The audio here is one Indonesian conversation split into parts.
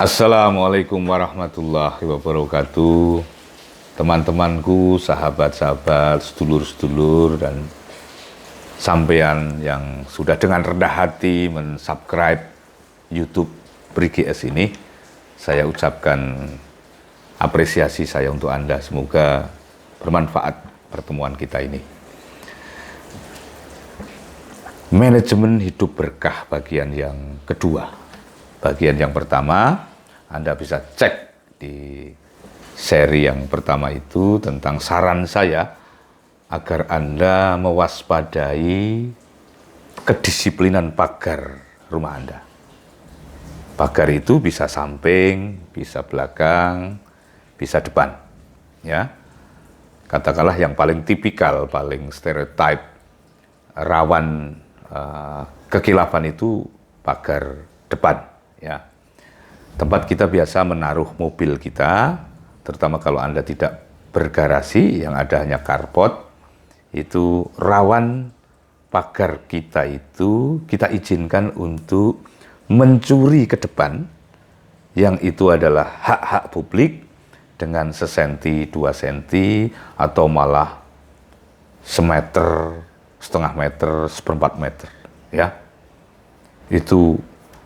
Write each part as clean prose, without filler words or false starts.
Assalamualaikum warahmatullahi wabarakatuh. Teman-temanku, sahabat-sahabat, sedulur-sedulur, dan sampean yang sudah dengan rendah hati mensubscribe YouTube PriGS ini, saya ucapkan apresiasi saya untuk Anda. Semoga bermanfaat pertemuan kita ini. Manajemen hidup berkah bagian yang kedua. Bagian yang pertama, Anda bisa cek di seri yang pertama itu tentang saran saya agar Anda mewaspadai kedisiplinan pagar rumah Anda. Pagar itu bisa samping, bisa belakang, bisa depan. Ya, katakanlah yang paling tipikal, paling stereotip, rawan kekilapan itu pagar depan. Ya, tempat kita biasa menaruh mobil kita, terutama kalau Anda tidak bergarasi, yang ada hanya carport, itu rawan pagar kita itu kita izinkan untuk mencuri ke depan, yang itu adalah hak-hak publik dengan sesenti, 2 senti, atau malah semeter, setengah meter, seperempat meter. Ya, itu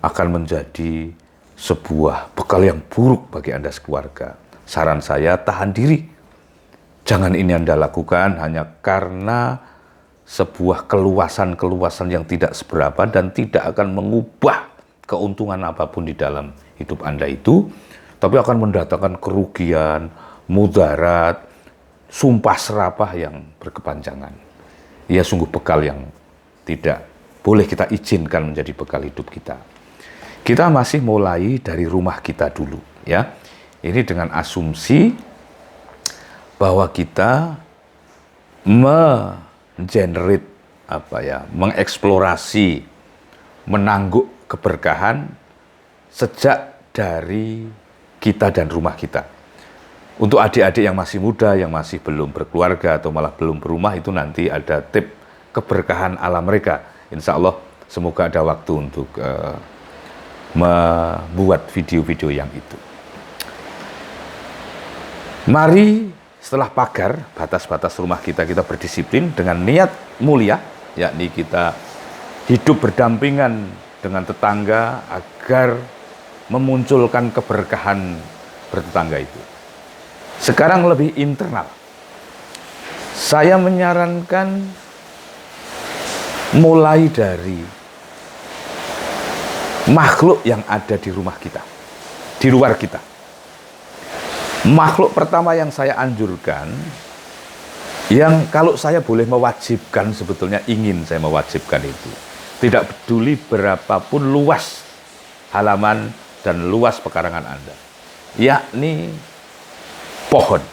akan menjadi sebuah bekal yang buruk bagi Anda sekeluarga. Saran saya, tahan diri. Jangan ini Anda lakukan hanya karena sebuah keluasan-keluasan yang tidak seberapa dan tidak akan mengubah keuntungan apapun di dalam hidup Anda itu, tapi akan mendatangkan kerugian, mudarat, sumpah serapah yang berkepanjangan. Ia sungguh bekal yang tidak boleh kita izinkan menjadi bekal hidup kita. Kita masih mulai dari rumah kita dulu, ya. Ini dengan asumsi bahwa kita mengenerate mengeksplorasi, menangguk keberkahan sejak dari kita dan rumah kita. Untuk adik-adik yang masih muda, yang masih belum berkeluarga atau malah belum berumah, itu nanti ada tip keberkahan ala mereka. Insya Allah semoga ada waktu untuk membuat video-video yang itu. Mari setelah pagar, batas-batas rumah kita berdisiplin dengan niat mulia, yakni kita hidup berdampingan dengan tetangga agar memunculkan keberkahan bertetangga itu. Sekarang lebih internal. Saya menyarankan mulai dari makhluk yang ada di rumah kita, di luar kita. Makhluk pertama yang saya anjurkan, yang kalau saya boleh mewajibkan, sebetulnya ingin saya mewajibkan itu, tidak peduli berapapun luas halaman dan luas pekarangan Anda, yakni pohon.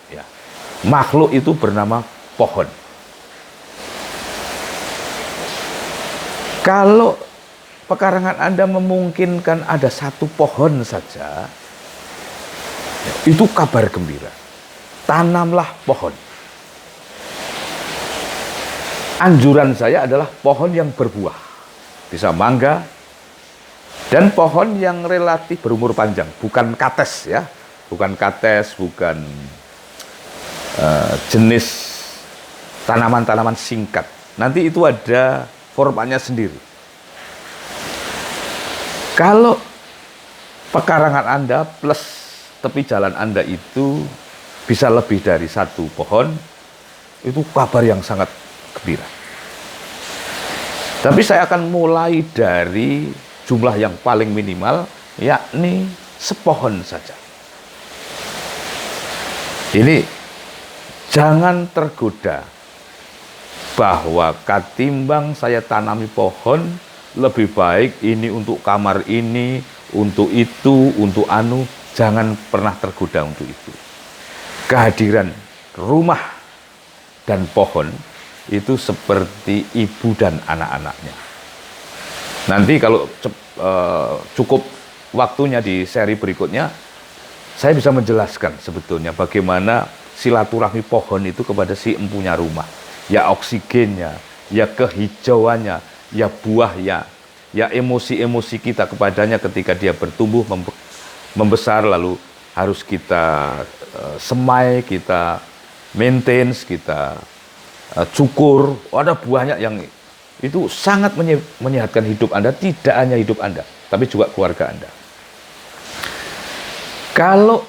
Ya. Makhluk itu bernama pohon. Kalau pekarangan Anda memungkinkan ada satu pohon saja, itu kabar gembira. Tanamlah pohon. Anjuran saya adalah pohon yang berbuah. Bisa mangga, dan pohon yang relatif berumur panjang. Bukan kates, ya. Bukan kates, bukan jenis tanaman-tanaman singkat. Nanti itu ada formatnya sendiri. Kalau pekarangan Anda plus tepi jalan Anda itu bisa lebih dari satu pohon, itu kabar yang sangat gembira. Tapi saya akan mulai dari jumlah yang paling minimal, yakni sepohon saja. Ini jangan tergoda bahwa katimbang saya tanami pohon, lebih baik ini untuk kamar ini, untuk itu, untuk anu. Jangan pernah tergoda untuk itu. Kehadiran rumah dan pohon itu seperti ibu dan anak-anaknya. Nanti kalau cukup waktunya di seri berikutnya, saya bisa menjelaskan sebetulnya bagaimana silaturahmi pohon itu kepada si empunya rumah. Ya oksigennya, ya kehijauannya, ya buahnya, ya emosi-emosi kita kepadanya ketika dia bertumbuh membesar lalu harus kita semai, kita maintenance, kita cukur. Ada banyak yang itu sangat menyehatkan hidup Anda, tidak hanya hidup Anda, tapi juga keluarga Anda. Kalau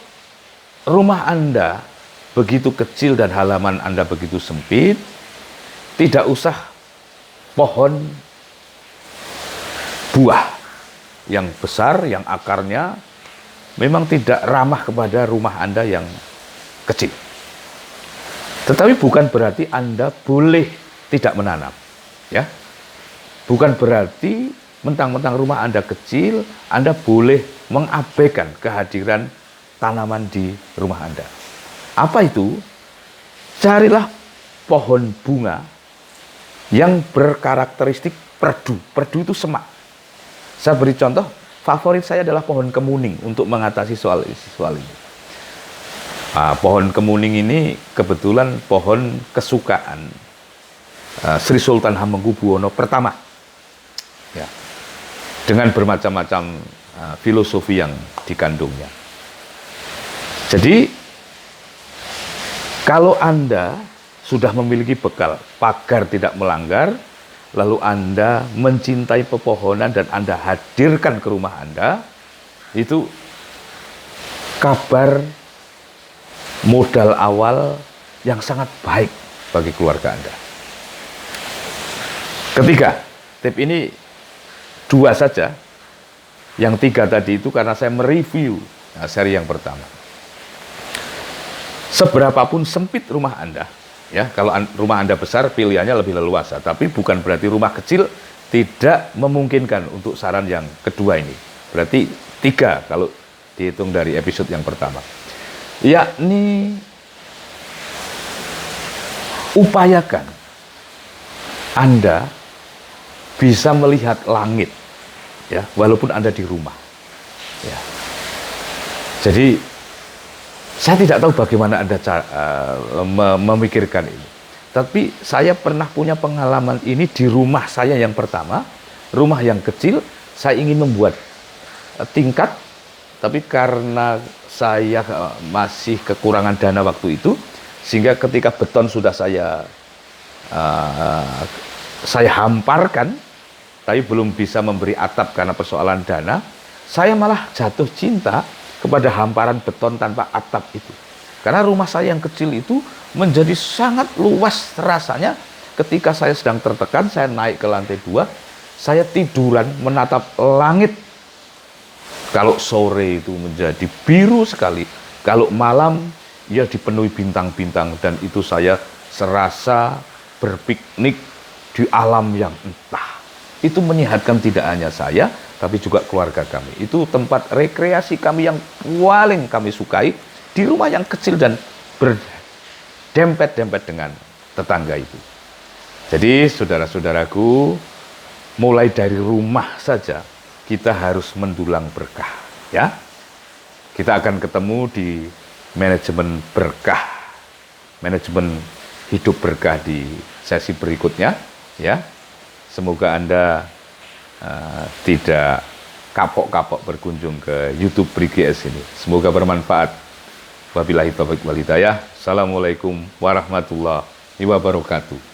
rumah Anda begitu kecil dan halaman Anda begitu sempit, tidak usah pohon buah yang besar, yang akarnya memang tidak ramah kepada rumah Anda yang kecil. Tetapi bukan berarti Anda boleh tidak menanam. Ya, bukan berarti mentang-mentang rumah Anda kecil, Anda boleh mengabaikan kehadiran tanaman di rumah Anda. Apa itu? Carilah pohon bunga yang berkarakteristik perdu. Perdu itu semak. Saya beri contoh, favorit saya adalah pohon kemuning untuk mengatasi soal ini. Pohon kemuning ini kebetulan pohon kesukaan Sri Sultan Hamengkubuwono pertama. Ya. Dengan bermacam-macam filosofi yang dikandungnya. Jadi, kalau Anda sudah memiliki bekal, pagar tidak melanggar, lalu Anda mencintai pepohonan dan Anda hadirkan ke rumah Anda, itu kabar modal awal yang sangat baik bagi keluarga Anda. Ketiga, tip ini 2 saja. Yang 3 tadi itu karena saya mereview seri yang pertama. Seberapapun sempit rumah Anda, ya, kalau rumah Anda besar pilihannya lebih leluasa, tapi bukan berarti rumah kecil tidak memungkinkan untuk saran yang kedua ini. Berarti 3 kalau dihitung dari episode yang pertama. Yakni upayakan Anda bisa melihat langit, ya, walaupun Anda di rumah. Ya. Jadi saya tidak tahu bagaimana Anda memikirkan ini. Tapi saya pernah punya pengalaman ini di rumah saya yang pertama, rumah yang kecil. Saya ingin membuat tingkat, tapi karena saya masih kekurangan dana waktu itu, sehingga ketika beton sudah saya hamparkan, tapi belum bisa memberi atap karena persoalan dana, saya malah jatuh cinta kepada hamparan beton tanpa atap itu. Karena rumah saya yang kecil itu menjadi sangat luas rasanya. Ketika saya sedang tertekan, saya naik ke lantai 2, saya tiduran menatap langit. Kalau sore itu menjadi biru sekali, kalau malam ya dipenuhi bintang-bintang, dan itu saya serasa berpiknik di alam yang entah. Itu menyehatkan tidak hanya saya, tapi juga keluarga kami. Itu tempat rekreasi kami yang paling kami sukai, di rumah yang kecil dan berdempet-dempet dengan tetangga itu. Jadi saudara-saudaraku, mulai dari rumah saja kita harus mendulang berkah, ya. Kita akan ketemu di manajemen berkah, manajemen hidup berkah di sesi berikutnya, ya. Semoga Anda tidak kapok-kapok berkunjung ke YouTube BRIGS ini. Semoga bermanfaat. Wabillahi taufiq wal hidayah. Assalamualaikum warahmatullahi wabarakatuh.